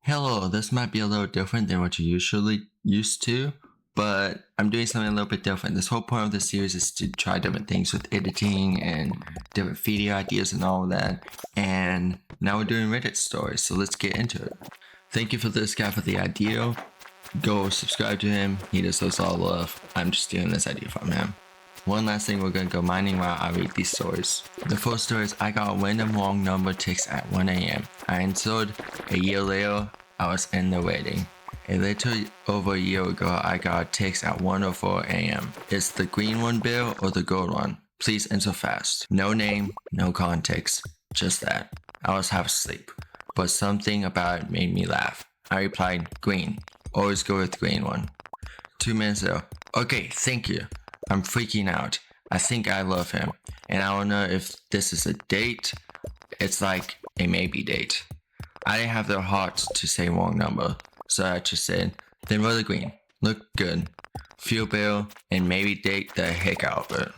Hello, this might be a little different than what you're usually used to, but I'm doing something a little bit different. This whole point of the series is to try different things with editing and different video ideas and all of that. And now we're doing Reddit stories, so let's get into it. Thank you for this guy for the idea. Go subscribe to him. He does us all love. I'm just stealing this idea from him. One last thing, we're gonna go mining while I read these stories. The first story is I got a random wrong number text at 1 a.m. I answered. A year later, I was in the wedding. A little over a year ago, I got a text at 1:04 a.m. Is the green one Bill or the gold one? Please answer fast. No name, no context, just that. I was half asleep, but something about it made me laugh. I replied, green. Always go with green one. 2 minutes ago, okay, thank you. I'm freaking out. I think I love him, and I don't know if this is a date. It's like a maybe date. I didn't have the heart to say wrong number, so I just said, then roll the green. Look good. Feel better, and maybe date the heck out of it.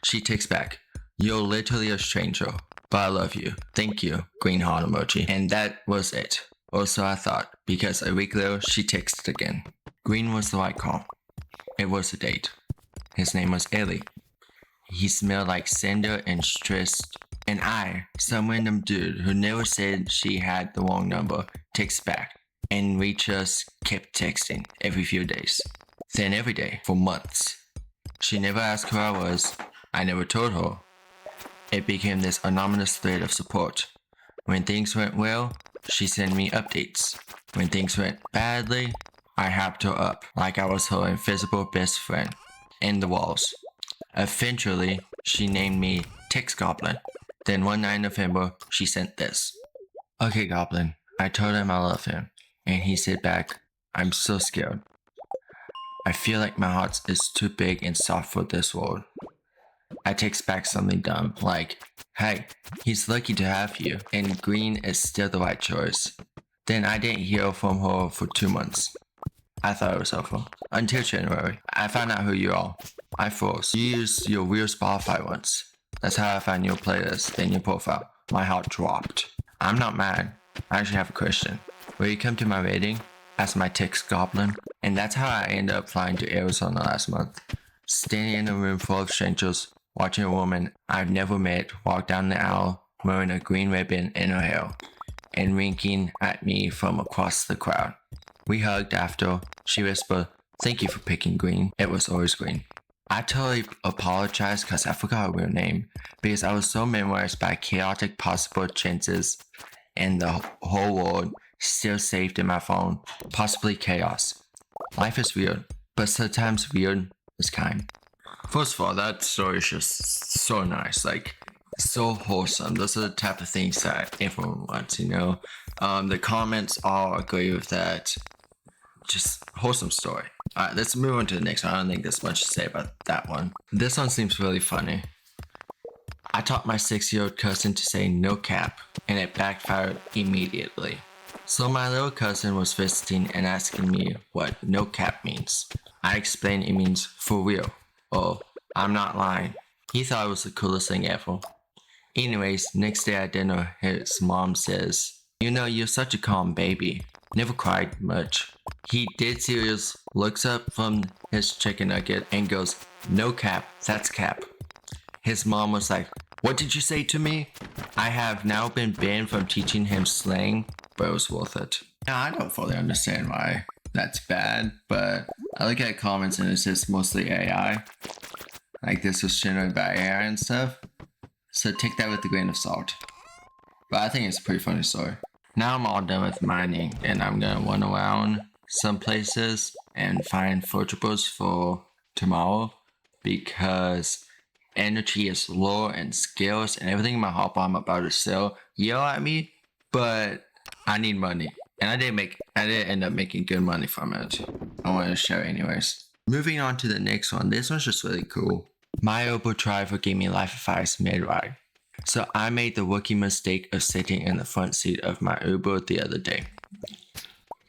She takes back, you're literally a stranger, but I love you. Thank you, green heart emoji. And that was it. Or so I thought, because a week later, she texted again. Green was the right call. It was a date. His name was Ellie. He smelled like cinder and stressed. And I, some random dude who never said she had the wrong number, texts back. And we just kept texting every few days. Then every day, for months. She never asked who I was. I never told her. It became this anonymous thread of support. When things went well, she sent me updates. When things went badly, I hyped her up like I was her invisible best friend. In the walls. Eventually, she named me Text Goblin. Then one night in November, she sent this. Okay, Goblin, I told him I love him. And he said back, I'm so scared. I feel like my heart is too big and soft for this world. I text back something dumb, like, hey, he's lucky to have you, and green is still the right choice. Then I didn't hear from her for 2 months. I thought it was helpful. Until January, I found out who you are. I froze. You used your weird Spotify once. That's how I found your playlist, then your profile. My heart dropped. I'm not mad. I actually have a question. Will you come to my wedding? Asked my text goblin. And that's how I ended up flying to Arizona last month. Standing in a room full of strangers, watching a woman I've never met walk down the aisle wearing a green ribbon in her hair, and winking at me from across the crowd. We hugged after. She whispered, thank you for picking green. It was always green. I totally apologized because I forgot her real name, because I was so memorized by chaotic possible chances and the whole world still saved in my phone, possibly chaos. Life is weird, but sometimes weird is kind. First of all, that story is just so nice, like so wholesome. Those are the type of things that everyone wants, you know. The comments all agree with that. Just wholesome story. Alright, let's move on to the next one. I don't think there's much to say about that one. This one seems really funny. I taught my 6-year-old cousin to say no cap, and it backfired immediately. So my little cousin was visiting and asking me what no cap means. I explained it means for real. Oh, I'm not lying. He thought it was the coolest thing ever. Anyways, next day at dinner, his mom says, you know, you're such a calm baby. Never cried much. He dead serious, looks up from his chicken nugget and goes, no cap, that's cap. His mom was like, what did you say to me? I have now been banned from teaching him slang, but it was worth it. Now, I don't fully understand why that's bad, but I look at comments and it says mostly AI. Like this was generated by AI and stuff. So take that with a grain of salt. But I think it's a pretty funny story. Now I'm all done with mining, and I'm gonna run around some places and find forageables for tomorrow, because energy is low and skills and everything in my hop I'm about to sell yell at me, but I need money. And I did end up making good money from it. I want to share it anyways. Moving on to the next one. This one's just really cool. My Uber driver gave me life advice mid-ride. So I made the rookie mistake of sitting in the front seat of my Uber the other day.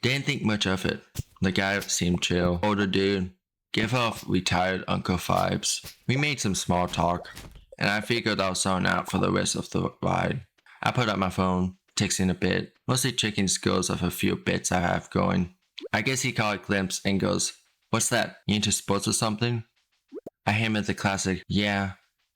Didn't think much of it. The guy seemed chill. Older dude. Give off retired uncle vibes. We made some small talk, and I figured I'll zone out for the rest of the ride. I put up my phone, takes in a bit, mostly checking skills of a few bits I have going. I guess he caught a glimpse and goes, "What's that? You into sports or something?" I hammered the classic, "Yeah,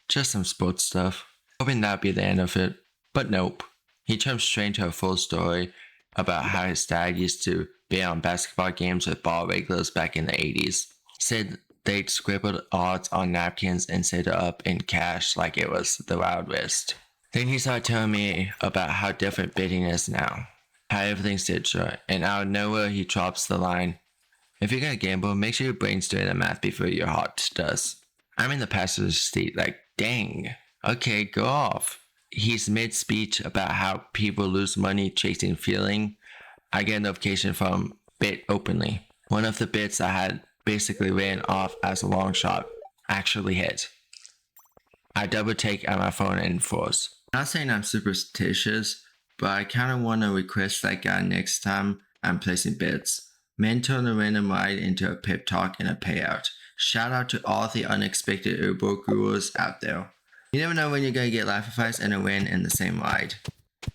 just some sports stuff," hoping that'd be the end of it. But nope. He jumped straight into a full story about how his dad used to bet on basketball games with ball regulars back in the 80s. Said they'd scribbled odds on napkins and set it up in cash like it was the Wild West. Then he started telling me about how different betting is now, how everything's digital, and out of nowhere he drops the line, "If you're gonna gamble, make sure your brain's doing the math before your heart does." I'm in the passenger seat like, dang, okay, go off. He's mid-speech about how people lose money chasing feeling. I get a notification from Bet Openly. One of the bits I had basically written off as a long shot actually hit. I double take at my phone and froze. Not saying I'm superstitious, but I kind of want to request that guy next time I'm placing bets. Men turn a random ride into a pep talk and a payout. Shout out to all the unexpected Uber gurus out there. You never know when you're gonna get life advice and a win in the same ride.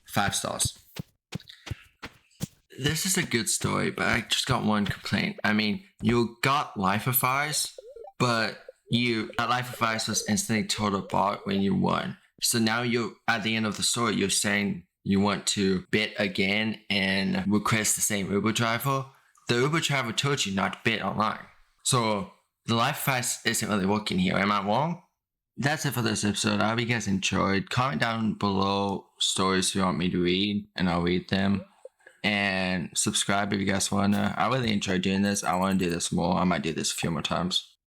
5 stars. This is a good story, but I just got one complaint. I mean, you got life advice, but that life advice was instantly told apart when you won. So now you're at the end of the story, you're saying you want to bet again and request the same Uber driver. The Uber driver told you not to bet online. So the life advice isn't really working here. Am I wrong? That's it for this episode. I hope you guys enjoyed. Comment down below stories you want me to read, and I'll read them. And subscribe if you guys wanna. I really enjoy doing this. I want to do this more. I might do this a few more times.